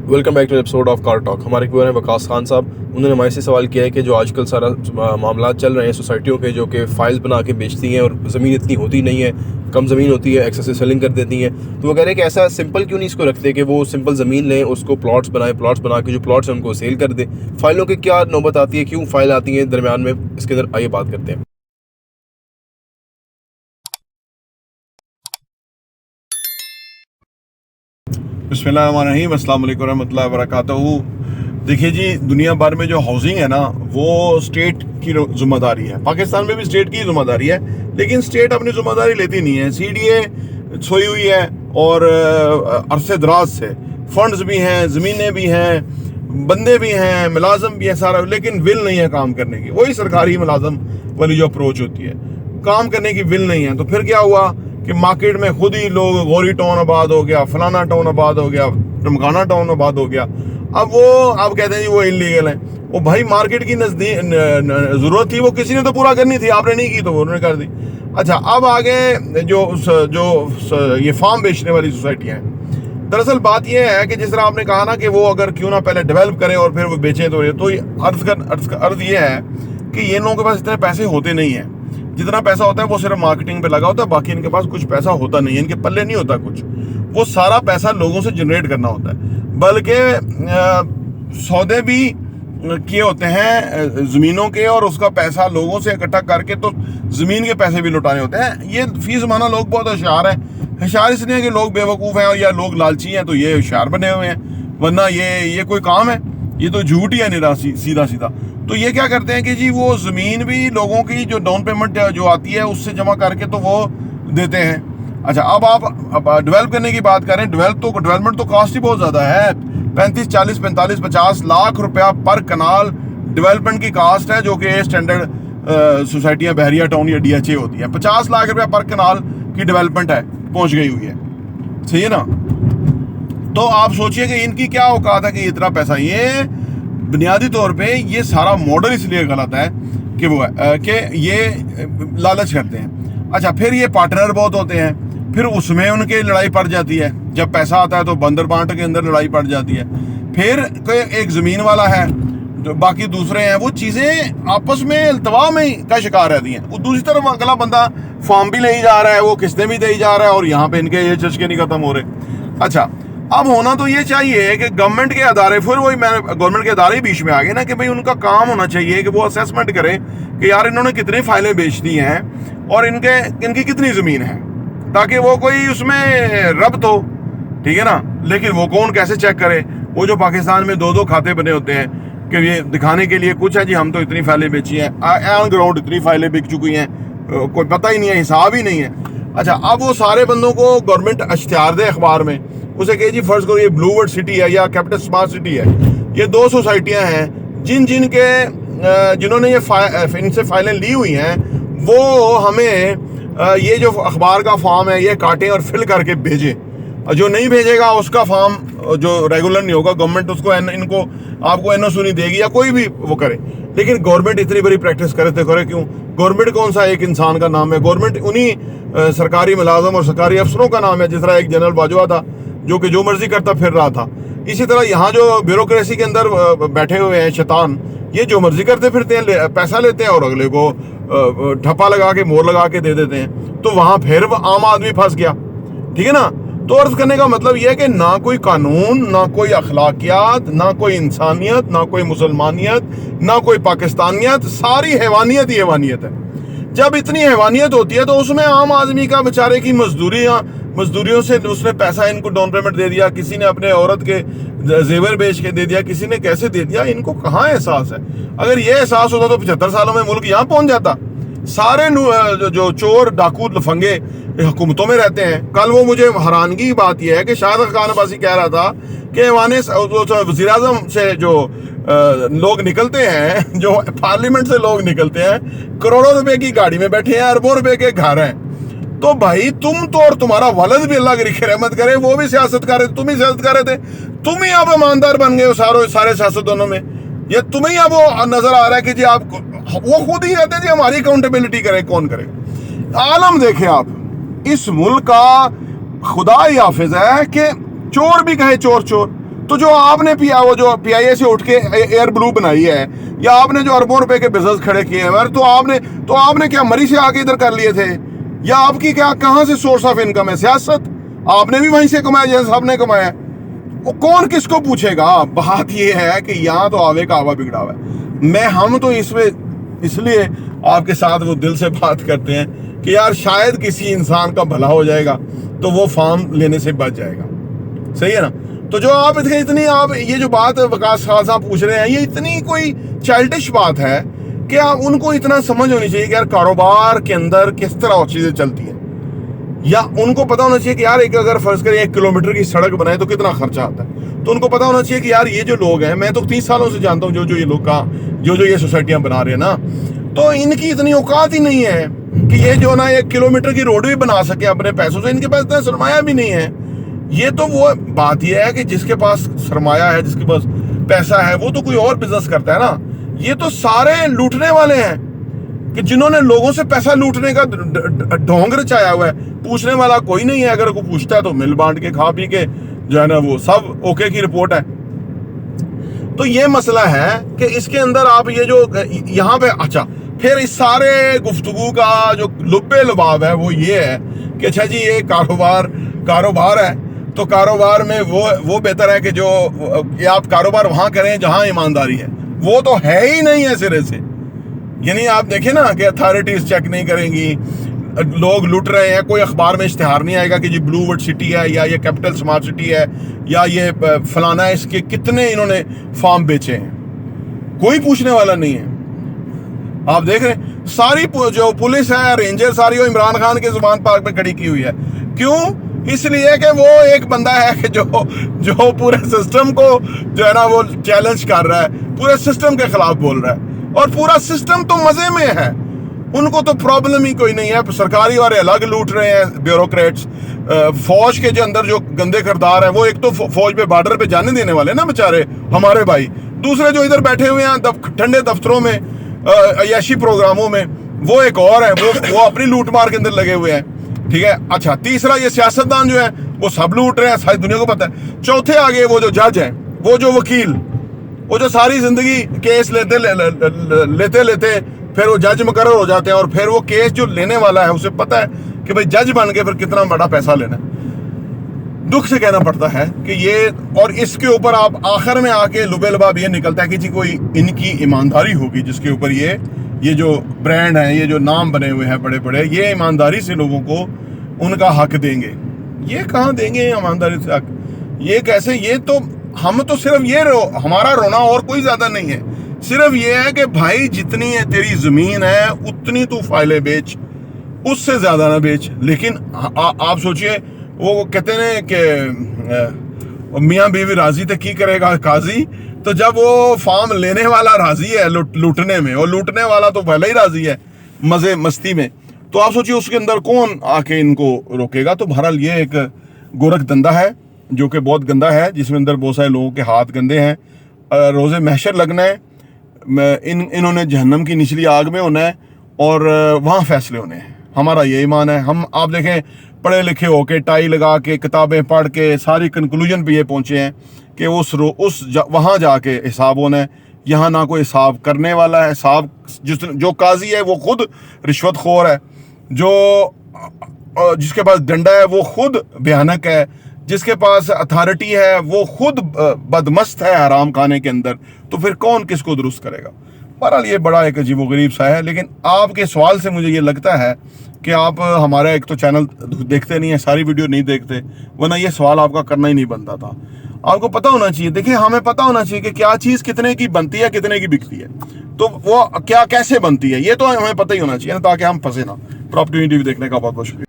Welcome back to episode of car talk. हमारे viewer हैं वकास खान साहब। उन्होंने हमारे से सवाल किया है कि जो आजकल सारा मामला चल रहे हैं सोसाइटियों के, जो कि फाइल्स बना के बेचती हैं और ज़मीन इतनी होती नहीं है, कम ज़मीन होती है, एक्सेसिव सेलिंग कर देती हैं। तो वो कह रहे हैं कि ऐसा सिंपल क्यों नहीं इसको रखते कि वो सिंपल ज़मीन लें, उसको प्लॉट्स बना के जो प्लॉट्स हैं उनको सेल कर दे। फाइलों की क्या नौबत आती है, क्यों फाइल आती हैं दरमियान में, इसके अंदर आइए बात करते हैं। बिस्मिल्लाहिर्रहमानिर्रहीम, अस्सलाम वालेकुम रहमतुल्लाहि व बरकातहू। देखिए जी, दुनिया भर में जो हाउसिंग है ना, वो स्टेट की ज़िम्मेदारी है। पाकिस्तान में भी स्टेट की ज़िम्मेदारी है, लेकिन स्टेट अपनी ज़िम्मेदारी लेती नहीं है। CDA सोई हुई है और अरसे दराज से फंड्स भी हैं, ज़मीनें भी हैं, बंदे भी हैं, मुलाजम भी हैं, सारा, लेकिन विल नहीं है काम करने की। वही सरकारी मुलाजम वाली जो अप्रोच होती है, काम करने की विल नहीं है। तो फिर क्या हुआ कि मार्केट में खुद ही लोग, गौरी टाउन आबाद हो गया, फलाना टाउन आबाद हो गया, टमकाना टाउन आबाद हो गया। अब कहते हैं जी वो इलीगल है। वो भाई मार्केट की नजदीक जरूरत थी, वो किसी ने तो पूरा करनी थी, आपने नहीं की तो उन्होंने कर दी। अच्छा, अब आगे जो ये फार्म बेचने वाली सोसाइटियाँ हैं, दरअसल बात ये है कि जिस तरह आपने कहा ना कि वो अगर क्यों ना पहले डेवलप करें और फिर वो बेचें, तो अर्थ ये है कि ये लोगों के पास इतने पैसे होते नहीं हैं। जितना पैसा होता है वो सिर्फ मार्केटिंग पे लगा होता है, बाकी इनके पास कुछ पैसा होता नहीं है, इनके पल्ले नहीं होता कुछ। वो सारा पैसा लोगों से जनरेट करना होता है, बल्कि सौदे भी किए होते हैं ज़मीनों के, और उसका पैसा लोगों से इकट्ठा करके तो ज़मीन के पैसे भी लौटाने होते हैं। ये फी ज़माना लोग बहुत होशियार हैं। होशियार इसलिए कि लोग बेवकूफ़ हैं और या लोग लालची हैं, तो ये होशियार बने हुए हैं, वरना ये कोई काम है? ये तो झूठ ही है निरा सीधा सीधा। तो ये क्या करते हैं कि जी वो ज़मीन भी लोगों की जो डाउन पेमेंट जो आती है उससे जमा करके तो वो देते हैं। अच्छा, अब आप डेवलप करने की बात करें, डेवलपमेंट तो कॉस्ट ही बहुत ज़्यादा है। 35, 40, 45, 50 लाख रुपया पर कनाल डेवलपमेंट की कास्ट है, जो कि स्टैंडर्ड सोसाइटियाँ बहरिया टाउन या DHA होती है। 50 लाख रुपया पर कनाल की डेवलपमेंट है, पहुँच गई हुई है। सही है ना? तो आप सोचिए कि इनकी क्या औकात है कि इतना पैसा। ये बुनियादी तौर पे ये सारा मॉडल इसलिए गलत है कि वो है कि ये लालच करते हैं। अच्छा, फिर ये पार्टनर बहुत होते हैं, फिर उसमें उनकी लड़ाई पड़ जाती है। जब पैसा आता है तो बंदर बांट के अंदर लड़ाई पड़ जाती है। फिर कोई एक ज़मीन वाला है, जो बाकी दूसरे हैं, वो चीज़ें आपस में अल्तवा में का शिकार रहती हैं। वो दूसरी तरफ अगला बंदा फॉर्म भी ले ही जा रहा है, वो किस्तें भी दे ही जा रहा है, और यहाँ पे इनके ये चस्के नहीं खत्म हो रहे। अच्छा, अब होना तो ये चाहिए कि गवर्नमेंट के अदारे, फिर वही गवर्नमेंट के अदारे बीच में आ गए ना, कि भाई उनका काम होना चाहिए कि वो असेसमेंट करें कि यार इन्होंने कितनी फाइलें बेच दी हैं और इनकी कितनी ज़मीन है, ताकि वो कोई उसमें रब्त हो। ठीक है ना? लेकिन वो कौन कैसे चेक करे? वो जो पाकिस्तान में 2-2 खाते बने होते हैं कि ये दिखाने के लिए कुछ है जी, हम तो इतनी फाइलें बेची हैं, ऑन ग्राउंड इतनी फाइलें बिक चुकी हैं, कोई पता ही नहीं है, हिसाब ही नहीं है। अच्छा, अब वो सारे बंदों को गवर्नमेंट इश्तिहार दे अखबार में, उसे कहे जी फर्ज करो ये ब्लू वर्ल्ड सिटी है या कैपिटल स्मार्ट सिटी है। ये 2 सोसाइटियां हैं जिन्होंने ये इनसे फाइलें ली हुई हैं, वो हमें ये जो अखबार का फॉर्म है ये काटें और फिल करके भेजें। जो नहीं भेजेगा उसका फॉर्म जो रेगुलर नहीं होगा, गवर्नमेंट उसको इनको आपको NOC नहीं देगी, या कोई भी वो करे। लेकिन गवर्नमेंट इतनी बड़ी प्रैक्टिस करे तो करे क्यों? गवर्नमेंट कौन सा एक इंसान का नाम है? गवर्नमेंट उन्हीं सरकारी मुलाजम और सरकारी अफसरों का नाम है। जिस तरह एक जनरल बाजवा था जो कि जो मर्जी करता फिर रहा था, इसी तरह यहाँ जो ब्यूरोक्रेसी के अंदर बैठे हुए हैं शैतान, ये जो मर्जी करते फिरते हैं, पैसा लेते हैं और अगले को ठप्पा लगा के, मोहर लगा के दे देते हैं। तो वहाँ फिर आम आदमी फंस गया। ठीक है ना? तो अर्ज करने का मतलब यह है कि ना कोई कानून, ना कोई अखलाकियात, ना कोई इंसानियत, ना कोई मुसलमानियत, ना कोई पाकिस्तानियत, सारी हैवानियत ही हैवानियत है। जब इतनी हैवानियत होती है तो उसमें आम आदमी का बेचारे की मजदूरियों से उसने पैसा इनको डाउन पेमेंट दे दिया, किसी ने अपने औरत के जेवर बेच के दे दिया, किसी ने कैसे दे दिया, इनको कहाँ एहसास है? अगर ये एहसास होता तो 75 सालों में मुल्क यहाँ पहुंच जाता। सारे जो चोर डाकू लफंगे हुकूमतों में रहते हैं। कल वो मुझे हैरानगी की बात यह है कि शाहिद खान अब्बासी कह रहा था कि वज़ीर आज़म से जो लोग निकलते हैं, जो पार्लियामेंट से लोग निकलते हैं, करोड़ों रुपए की गाड़ी में बैठे हैं, अरबों रुपए के घर हैं। तो भाई तुम तो, और तुम्हारा वलद भी अल्लाह की रहमत करे, वो भी सियासत कर रहे थे, तुम ही सियासत कर रहे थे, तुम ही अब ईमानदार बन गए हो सारे सियासतदानों में। ये तुम्हें अब वो नजर आ रहा है कि जी आप, वो खुद ही कहते हैं जी हमारी अकाउंटेबिलिटी करें, कौन करेगा? आलम देखें आप, इस मुल्क का खुदा ही हाफिज है कि चोर भी कहे चोर चोर, تو جو آپ نے پیا وہ جو پی آئی اے سے اٹھ کے ایئر بلو بنائی ہے, یا آپ نے جو اربوں روپے کے بزنس کھڑے کیے ہیں, تو آپ نے کیا مری سے آ کے ادھر کر لیے تھے, یا آپ کی کیا کہاں سے سورس آف انکم ہے؟ سیاست. آپ نے بھی وہیں سے کمایا جیسے سب نے کمایا. وہ کون کس کو پوچھے گا؟ بات یہ ہے کہ یہاں تو آوے کا آوا بگڑا ہوا ہے. ہم تو اس لیے آپ کے ساتھ وہ دل سے بات کرتے ہیں کہ یار شاید کسی انسان کا بھلا ہو جائے گا تو وہ فارم لینے سے بچ جائے گا. صحیح ہے نا؟ تو جو آپ یہ جو بات وقاص خان صاحب پوچھ رہے ہیں, یہ اتنی کوئی چائلڈش بات ہے کہ آپ ان کو اتنا سمجھ ہونی چاہیے کہ یار کاروبار کے اندر کس طرح چیزیں چلتی ہیں, یا ان کو پتا ہونا چاہیے کہ یار اگر فرض کریں 1 کلومیٹر کی سڑک بنائے تو کتنا خرچہ آتا ہے. تو ان کو پتا ہونا چاہیے کہ یار یہ جو لوگ ہیں, میں تو 30 سالوں سے جانتا ہوں جو یہ لوگ جو یہ سوسائٹیاں بنا رہے ہیں نا, تو ان کی اتنی اوقات ہی نہیں ہے کہ یہ جو نا 1 کلومیٹر کی روڈ بھی بنا سکے اپنے پیسوں سے. ان کے پاس اتنا سرمایہ بھی نہیں ہے. یہ تو وہ بات یہ ہے کہ جس کے پاس سرمایہ ہے, جس کے پاس پیسہ ہے, وہ تو کوئی اور بزنس کرتا ہے نا. یہ تو سارے لوٹنے والے ہیں کہ جنہوں نے لوگوں سے پیسہ لوٹنے کا ڈھونگ رچایا ہوا ہے. پوچھنے والا کوئی نہیں ہے. اگر کوئی پوچھتا ہے تو مل بانٹ کے کھا پی کے جو ہے نا وہ سب اوکے کی رپورٹ ہے. تو یہ مسئلہ ہے کہ اس کے اندر آپ یہ جو یہاں پہ اچھا پھر اس سارے گفتگو کا جو لبے لباب ہے وہ یہ ہے کہ اچھا جی یہ کاروبار ہے, تو کاروبار میں وہ بہتر ہے کہ جو آپ کاروبار وہاں کریں جہاں ایمانداری ہے. وہ تو ہے ہی نہیں ہے سرے سے. یعنی آپ دیکھیں نا کہ اتھارٹیز چیک نہیں کریں گی, لوگ لٹ رہے ہیں, کوئی اخبار میں اشتہار نہیں آئے گا کہ جی بلو ورڈ سٹی ہے, یا یہ کیپٹل سمارٹ سٹی ہے, یا یہ فلانا ہے, اس کے کتنے انہوں نے فارم بیچے ہیں. کوئی پوچھنے والا نہیں ہے. آپ دیکھ رہے ہیں ساری جو پولیس ہے, رینجر ساری وہ عمران خان کے زبان پارک میں کھڑی کی ہوئی ہے. کیوں؟ اس لیے کہ وہ ایک بندہ ہے کہ جو پورے سسٹم کو جو ہے نا وہ چیلنج کر رہا ہے, پورے سسٹم کے خلاف بول رہا ہے, اور پورا سسٹم تو مزے میں ہے. ان کو تو پرابلم ہی کوئی نہیں ہے. سرکاری والے الگ لوٹ رہے ہیں, بیوروکریٹس. فوج کے جو اندر جو گندے کردار ہیں, وہ ایک تو فوج پہ بارڈر پہ جانے دینے والے نا بیچارے ہمارے بھائی, دوسرے جو ادھر بیٹھے ہوئے ہیں ٹھنڈے دفتروں میں, عیاشی پروگراموں میں, وہ ایک اور ہے, وہ اپنی لوٹ مار کے اندر لگے ہوئے ہیں. ٹھیک ہے. اچھا تیسرا یہ سیاستدان جو ہے وہ سب لوٹ رہے ہیں, ساری دنیا کو پتہ ہے. چوتھے آگے وہ جو جج ہیں, وہ جو وکیل, وہ جو ساری زندگی کیس لیتے پھر وہ جج مقرر ہو جاتے ہیں, اور پھر وہ کیس جو لینے والا ہے اسے پتہ ہے کہ بھئی جج بن کے پھر کتنا بڑا پیسہ لینا ہے. دکھ سے کہنا پڑتا ہے کہ یہ, اور اس کے اوپر آپ آخر میں آ کے لبے لباب یہ نکلتا ہے کہ جی کوئی ان کی ایمانداری ہوگی جس کے اوپر یہ جو برانڈ ہیں, یہ جو نام بنے ہوئے ہیں بڑے بڑے, یہ ایمانداری سے لوگوں کو ان کا حق دیں گے. یہ کہاں دیں گے ایمانداری سے حق؟ یہ کیسے؟ یہ تو ہم تو صرف ہمارا رونا اور کوئی زیادہ نہیں ہے. صرف یہ ہے کہ بھائی جتنی ہے تیری زمین ہے اتنی تو فائلیں بیچ, اس سے زیادہ نہ بیچ. لیکن آپ سوچئے, وہ کہتے ہیں کہ میاں بیوی راضی تو کی کرے گا قاضی. تو جب وہ فارم لینے والا راضی ہے لوٹنے میں, اور لوٹنے والا تو پہلے ہی راضی ہے مزے مستی میں, تو آپ سوچئے اس کے اندر کون آ کے ان کو روکے گا. تو بہرحال یہ ایک گورکھ دندہ ہے جو کہ بہت گندا ہے, جس میں اندر بہت سارے لوگوں کے ہاتھ گندے ہیں. روز محشر لگنا ہے, انہوں نے جہنم کی نچلی آگ میں ہونا ہے, اور وہاں فیصلے ہونے ہیں. ہمارا یہ ایمان ہے. ہم آپ دیکھیں پڑھے لکھے ہو کے, ٹائی لگا کے, کتابیں پڑھ کے ساری کنکلوژن پہ یہ پہنچے ہیں کہ وہاں جا کے حساب ہونا ہے. یہاں نہ کوئی حساب کرنے والا ہے. حساب جو قاضی ہے وہ خود رشوت خور ہے, جس کے پاس ڈنڈا ہے وہ خود بھیانک ہے, جس کے پاس اتھارٹی ہے وہ خود بدمست ہے حرام کھانے کے اندر. تو پھر کون کس کو درست کرے گا؟ بہرحال یہ بڑا ایک عجیب و غریب سا ہے. لیکن آپ کے سوال سے مجھے یہ لگتا ہے کہ آپ ہمارا ایک تو چینل دیکھتے نہیں ہیں, ساری ویڈیو نہیں دیکھتے, ورنہ یہ سوال آپ کا کرنا ہی نہیں بنتا تھا. آپ کو پتہ ہونا چاہیے, دیکھیں ہمیں پتہ ہونا چاہیے کہ کیا چیز کتنے کی بنتی ہے, کتنے کی بکتی ہے, تو وہ کیا کیسے بنتی ہے, یہ تو ہمیں پتہ ہی ہونا چاہیے تاکہ ہم پھنسے نہ. پراپرٹی ٹی وی دیکھنے کا بہت بہت شکریہ.